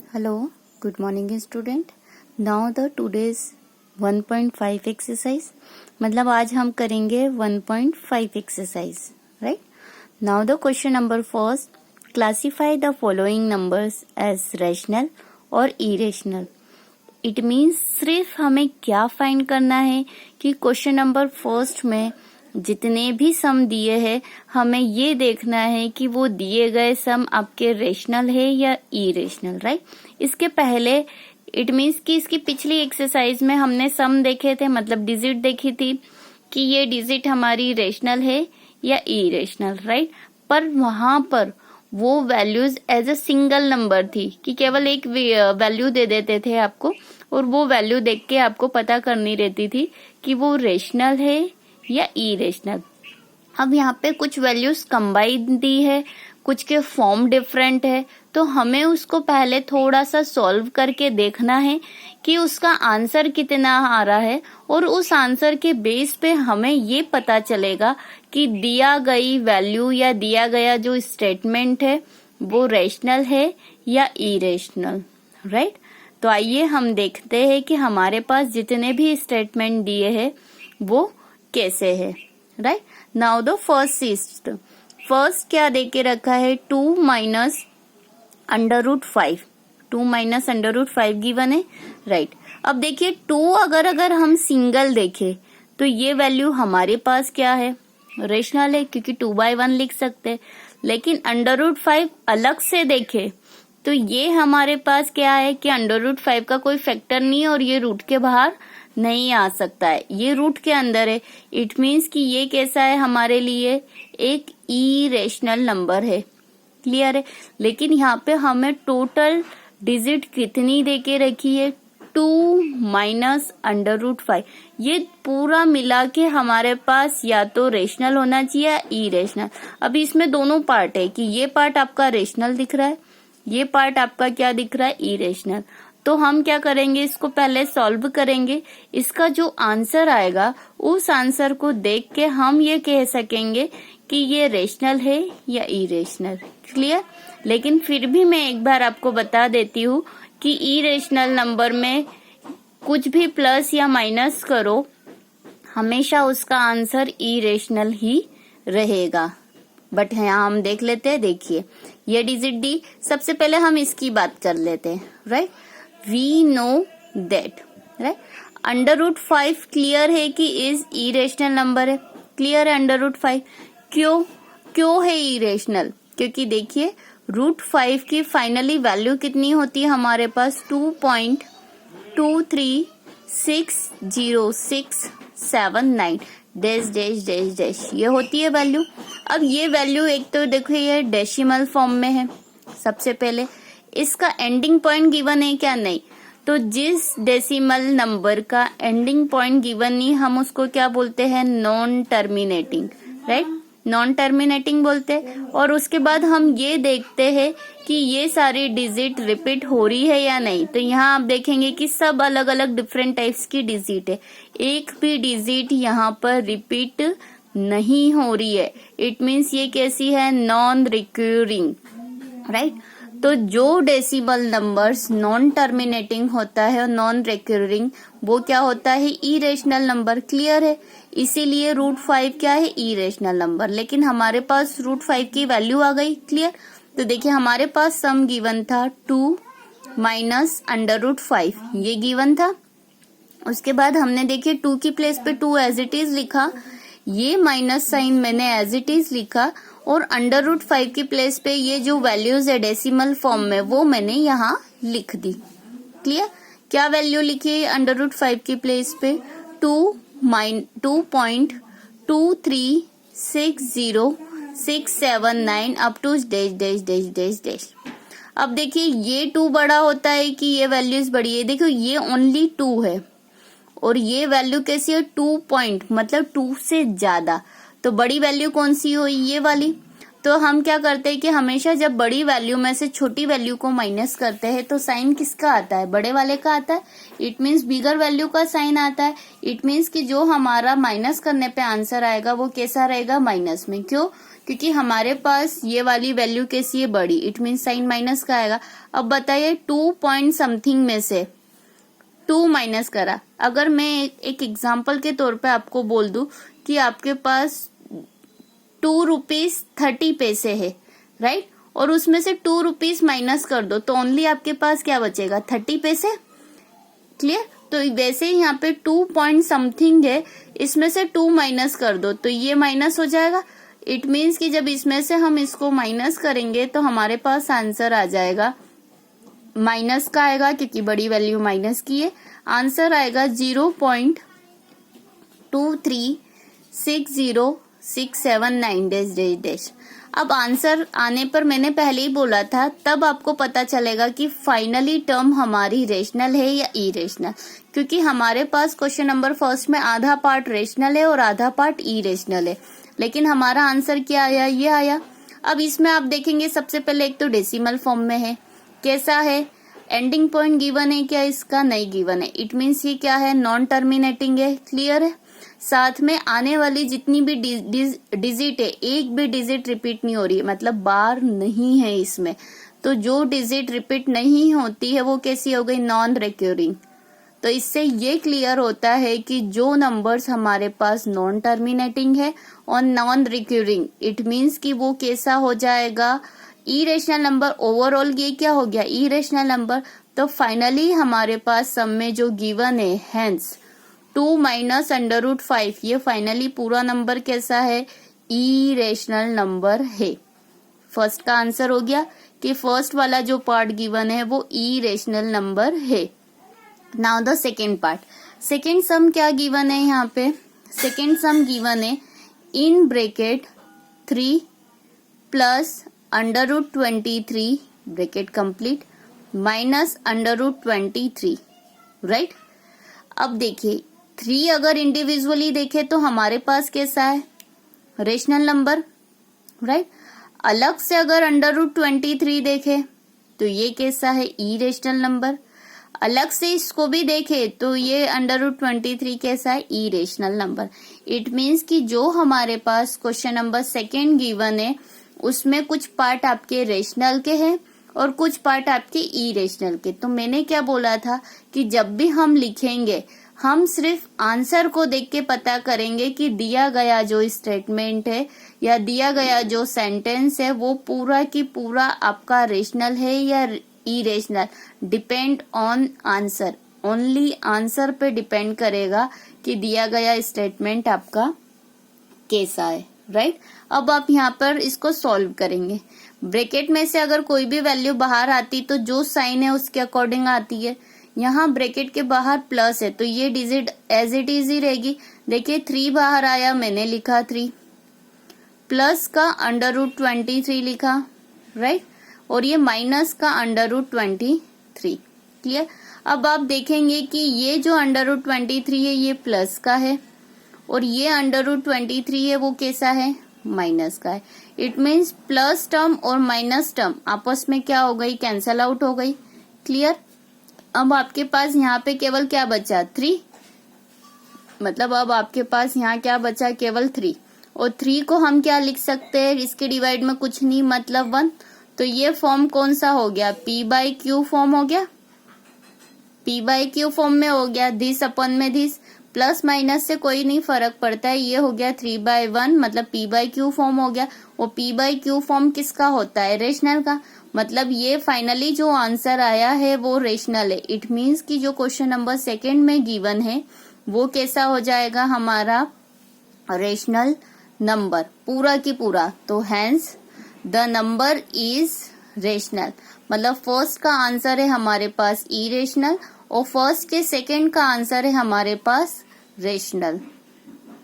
Hello, good morning student. Now the today's 1.5 exercise. मतलब आज हम करेंगे 1.5 exercise, right? Now the question number first. Classify the following numbers as rational और irrational. It means सिर्फ हमें क्या फाइंड करना है कि क्वेश्चन नंबर फर्स्ट में जितने भी सम दिए हैं हमें ये देखना है कि वो दिए गए सम आपके रेशनल है या इरेशनल, राइट? इसके पहले इट मीन्स कि इसकी पिछली एक्सरसाइज में हमने सम देखे थे, मतलब डिजिट देखी थी कि ये डिजिट हमारी रेशनल है या इरेशनल, राइट? पर वहां पर वो values as a single number थी कि केवल एक वैल्यू दे देते थे आपको और वो वैल्यू देख के आपको पता करनी रहती थी कि वो रेशनल है या इरेशनल। अब यहाँ पे कुछ वैल्यूज कंबाइन दी है, कुछ के फॉर्म डिफरेंट है, तो हमें उसको पहले थोड़ा सा सॉल्व करके देखना है कि उसका आंसर कितना आ रहा है और उस आंसर के बेस पे हमें ये पता चलेगा कि दिया गई वैल्यू या दिया गया जो स्टेटमेंट है वो रेशनल है या इरेशनल, राइट? तो आइए हम देखते हैं कि हमारे पास जितने भी स्टेटमेंट दिए हैं वो कैसे है, राइट? नाउ द फर्स्ट क्या दे के रखा है? 2 minus under root 5, 2 minus under root 5 given है, राइट? अब देखिए 2 अगर हम सिंगल देखें तो ये वैल्यू हमारे पास क्या है? रेशनल है, क्योंकि 2/1 लिख सकते हैं। लेकिन अंडर रूट 5 अलग से देखे तो ये हमारे पास क्या है कि अंडर रूट 5 का कोई फैक्टर नहीं है और ये रूट के बाहर नहीं आ सकता है, ये रूट के अंदर है। इट मीन्स कि ये कैसा है हमारे लिए? एक इरेशनल नंबर है, क्लियर है? लेकिन यहाँ पे हमें टोटल डिजिट कितनी देके रखी है? 2 माइनस अंडर रूट 5। ये पूरा मिला के हमारे पास या तो रेशनल होना चाहिए या इरेशनल। अभी इसमें दोनों पार्ट है कि ये पार्ट आपका रेशनल दिख रहा है, ये पार्ट आपका क्या दिख रहा है? इरेशनल। तो हम क्या करेंगे, इसको पहले सॉल्व करेंगे। इसका जो आंसर आएगा उस आंसर को देख के हम ये कह सकेंगे कि ये रेशनल है या इरेशनल, क्लियर? लेकिन फिर भी मैं एक बार आपको बता देती हूँ कि इरेशनल नंबर में कुछ भी प्लस या माइनस करो हमेशा उसका आंसर इरेशनल ही रहेगा। बट यहाँ हम देख लेते हैं, देखिए ये डिजिट डी, सबसे पहले हम इसकी बात कर लेते हैं, right? We know that, right? Under root 5 clear है कि इज इरेशनल नंबर है, क्लियर है अंडर रूट 5। क्यों है इरेशनल? क्योंकि देखिए रूट 5 की फाइनली वैल्यू कितनी होती है हमारे पास? 2.2360679 डैश डैश डैश डैश, ये होती है वैल्यू। अब ये वैल्यू एक तो देखो ये डेसिमल फॉर्म में है, सबसे पहले इसका एंडिंग पॉइंट गिवन है क्या? नहीं। तो जिस डेसिमल नंबर का एंडिंग पॉइंट गिवन नहीं हम उसको क्या बोलते हैं? Non terminating, right? Non terminating बोलते हैं। और उसके बाद हम ये देखते हैं कि ये सारी डिजिट रिपीट हो रही है या नहीं। तो यहाँ आप देखेंगे कि सब अलग अलग डिफरेंट टाइप्स की डिजिट है, एक भी डिजिट यहाँ पर रिपीट नहीं हो रही है। इट मीन्स ये कैसी है? Non recurring, right? तो जो डेसिमल नंबर्स नॉन टर्मिनेटिंग होता है और नॉन रिकरिंग वो क्या होता है? इरेशनल नंबर, क्लियर है? इसीलिए रूट 5 क्या है? Irrational number. लेकिन हमारे पास रूट 5 की वैल्यू आ गई, क्लियर? तो देखिए हमारे पास सम गिवन था 2 माइनस अंडर रूट 5, ये गिवन था। उसके बाद हमने देखिए 2 की प्लेस पे 2 एज इट इज लिखा, ये माइनस साइन मैंने एज इट इज लिखा और अंडर रूट 5 की प्लेस पे ये जो वैल्यूज है डेसिमल फॉर्म में वो मैंने यहाँ लिख दी, क्लियर? क्या वैल्यू लिखी है अंडर रूट 5 की प्लेस पे? 2.2360679 up to dash dash dash dash dash. अब देखिए ये 2 बड़ा होता है कि ये वैल्यूज बड़ी है? देखो ये ओनली 2 है और ये वैल्यू कैसी है? 2 पॉइंट, मतलब 2 से ज्यादा। तो बड़ी वैल्यू कौन सी हुई? ये वाली। तो हम क्या करते हैं कि हमेशा जब बड़ी वैल्यू में से छोटी वैल्यू को माइनस करते हैं तो साइन किसका आता है, बड़े वाले का आता है। इट मीन्स बिगर वैल्यू का साइन आता है। इट मीन्स कि जो हमारा माइनस करने पे आंसर आएगा वो कैसा रहेगा, माइनस में। क्यों, क्योंकि हमारे पास ये वाली वैल्यू कैसी है, बड़ी। इट मीन्स साइन माइनस का आएगा। अब बताइए 2 पॉइंट समथिंग में से 2 माइनस करा। अगर मैं एक एग्जाम्पल के तौर पे आपको बोल दूं कि आपके पास 2 रुपीज 30 पैसे है, राइट, और उसमें से 2 रुपीज माइनस कर दो तो ओनली आपके पास क्या बचेगा, 30 पैसे। क्लियर। तो वैसे ही यहाँ पे 2 पॉइंट समथिंग है, इसमें से 2 माइनस कर दो तो ये माइनस हो जाएगा। इट मीन्स कि जब इसमें से हम इसको माइनस करेंगे तो हमारे पास आंसर आ जाएगा माइनस का आएगा, क्योंकि बड़ी वैल्यू माइनस की है। आंसर आएगा 0.2360679 - अब आंसर आने पर मैंने पहले ही बोला था, तब आपको पता चलेगा कि फाइनली टर्म हमारी रेशनल है या इरेशनल, क्योंकि हमारे पास क्वेश्चन नंबर फर्स्ट में आधा पार्ट रेशनल है और आधा पार्ट इरेशनल है, लेकिन हमारा आंसर क्या आया, ये आया। अब इसमें आप देखेंगे सबसे पहले एक तो डेसिमल फॉर्म में है, कैसा है, एंडिंग पॉइंट गिवन है क्या, इसका नहीं गिवन है। इट मीन्स ये क्या है, नॉन टर्मिनेटिंग है। क्लियर है। साथ में आने वाली जितनी भी डिजिट है, एक भी डिजिट रिपीट नहीं हो रही है, मतलब बार नहीं है इसमें। तो जो डिजिट रिपीट नहीं होती है वो कैसी हो गई, नॉन रिक्यूरिंग। तो इससे ये क्लियर होता है कि जो नंबर्स हमारे पास नॉन टर्मिनेटिंग है और नॉन रिक्यूरिंग, इट मीन्स कि वो कैसा हो जाएगा, इरेशनल नंबर। ओवरऑल ये क्या हो गया, इरेशनल नंबर। तो फाइनली हमारे पास सम में जो गिवन है, हेंस 2 माइनस √5, ये फाइनली पूरा नंबर कैसा है, इरेशनल नंबर है। फर्स्ट का आंसर हो गया कि फर्स्ट वाला जो पार्ट गिवन है वो इरेशनल नंबर है। Now the second part, second sum क्या गिवन है यहाँ पे, सेकेंड सम गिवन है in bracket 3 plus √23 bracket complete minus √23, right. अब देखिए 3 अगर इंडिविजुअली देखे तो हमारे पास कैसा है, रेशनल नंबर, राइट। अलग से अगर √23 देखे तो ये कैसा है, इरेशनल नंबर। अलग से इसको भी देखे तो ये √23 कैसा है, इरेशनल नंबर। इट मीन्स कि जो हमारे पास क्वेश्चन नंबर सेकेंड गिवन है उसमें कुछ पार्ट आपके रेशनल के हैं और कुछ पार्ट आपके इरेशनल के। तो मैंने क्या बोला था कि जब भी हम लिखेंगे हम सिर्फ आंसर को देख के पता करेंगे कि दिया गया जो स्टेटमेंट है या दिया गया जो सेंटेंस है वो पूरा की पूरा आपका रेशनल है या irrational. Depend on answer, only answer पे डिपेंड करेगा कि दिया गया स्टेटमेंट आपका कैसा है, राइट। अब आप यहाँ पर इसको सॉल्व करेंगे। ब्रैकेट में से अगर कोई भी वैल्यू बाहर आती तो जो साइन है उसके अकॉर्डिंग आती है। यहाँ ब्रैकेट के बाहर प्लस है तो ये डिजिट एज इट इज ही रहेगी। देखिए 3 बाहर आया, मैंने लिखा 3 प्लस का √23 लिखा, राइट, और ये माइनस का √23। क्लियर। अब आप देखेंगे कि ये जो √23 है ये प्लस का है और ये √23 है वो कैसा है, माइनस का है। इट मीन्स प्लस टर्म और माइनस टर्म आपस में क्या हो गई, कैंसल आउट हो गई। क्लियर। अब आपके पास यहाँ पे केवल क्या बचा, 3, मतलब अब आपके पास यहाँ क्या बचा, केवल 3। और 3 को हम क्या लिख सकते हैं, इसके डिवाइड में कुछ नहीं, मतलब 1। तो ये फॉर्म कौन सा हो गया, P/Q फॉर्म हो गया। P/Q फॉर्म में हो गया, दिस अपन में दिस, प्लस माइनस से कोई नहीं फर्क पड़ता है। ये हो गया 3/1, मतलब P/Q फॉर्म हो गया। और P/Q फॉर्म किसका होता है, रेशनल का। मतलब ये फाइनली जो आंसर आया है वो रेशनल है। इट मीन्स कि जो क्वेश्चन नंबर सेकेंड में गिवन है वो कैसा हो जाएगा, हमारा रेशनल नंबर पूरा की पूरा। तो hence the number is rational, मतलब फर्स्ट का आंसर है हमारे पास इरेशनल और फर्स्ट के सेकेंड का आंसर है हमारे पास रेशनल।